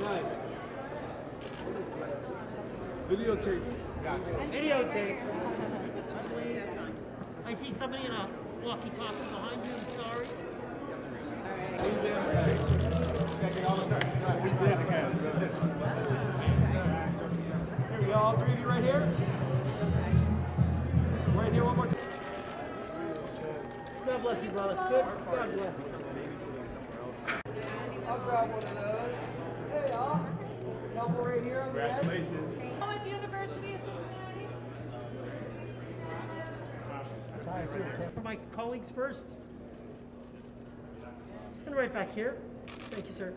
Right. Videotape. Videotape. I see somebody in a walkie-talkie behind you. I'm sorry. Here we go, all three of you right here. Right here, one more time. God bless you, brother. Good. God bless. I'll grab one of those. Hey, y'all. Couple right here on the edge. Congratulations. With University of Cincinnati. For my colleagues first. And right back here. Thank you, sir.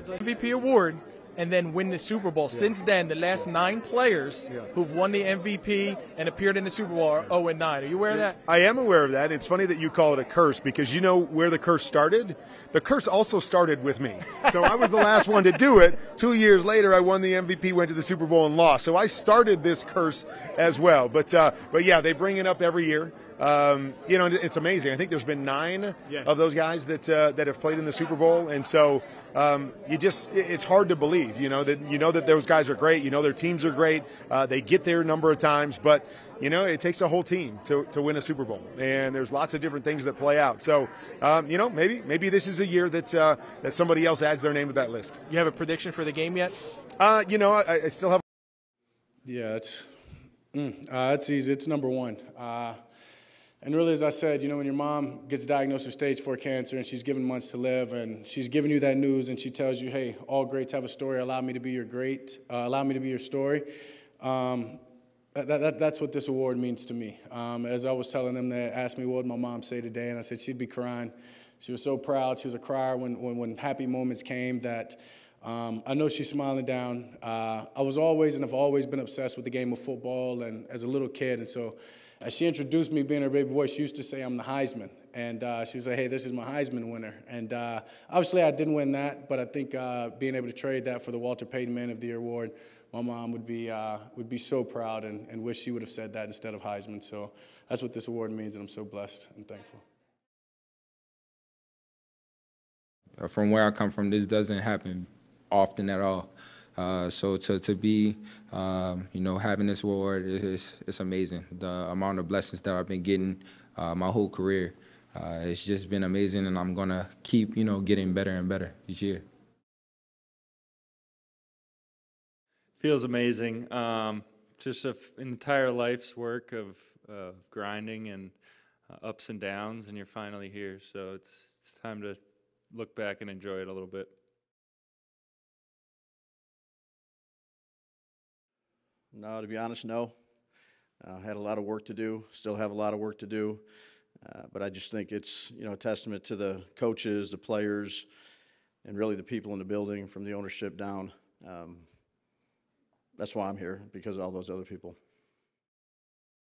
MVP award and then win the Super Bowl. Since then, the last 9 players who've won the MVP and appeared in the Super Bowl are 0-9. Are you aware of that? I am aware of that. It's funny that you call it a curse because you know where the curse started? The curse also started with me. So I was the last one to do it. 2 years later, I won the MVP, went to the Super Bowl, and lost. So I started this curse as well. But yeah, they bring it up every year. You know, it's amazing. I think there's been 9 of those guys that have played in the Super Bowl, and so it's hard to believe. You know that those guys are great. You know their teams are great. They get there a number of times, but you know it takes a whole team to win a Super Bowl, and there's lots of different things that play out. So you know maybe this is a year that somebody else adds their name to that list. You have a prediction for the game yet? You know I still have. Yeah, it's easy. It's number 1. And really, as I said, you know, when your mom gets diagnosed with stage 4 cancer and she's given months to live and she's giving you that news and she tells you, hey, all greats have a story, allow me to be your great, allow me to be your story, that's what this award means to me. As I was telling them, they asked me what would my mom say today, and I said she'd be crying. She was so proud. She was a crier when happy moments came that I know she's smiling down. I was always and have always been obsessed with the game of football and as a little kid, and so as she introduced me being her baby boy, she used to say I'm the Heisman. And she would say, hey, this is my Heisman winner. And obviously I didn't win that, but I think being able to trade that for the Walter Payton Man of the Year award, my mom would be so proud and wish she would have said that instead of Heisman. So that's what this award means, and I'm so blessed and thankful. From where I come from, this doesn't happen often at all. So to be, you know, having this award, it's amazing. The amount of blessings that I've been getting my whole career, it's just been amazing, and I'm gonna keep, you know, getting better and better each year. Feels amazing. Just an entire life's work of grinding and ups and downs, and you're finally here. So it's time to look back and enjoy it a little bit. No, to be honest, no. I had a lot of work to do, still have a lot of work to do, but I just think it's, you know, a testament to the coaches, the players, and really the people in the building from the ownership down. That's why I'm here, because of all those other people.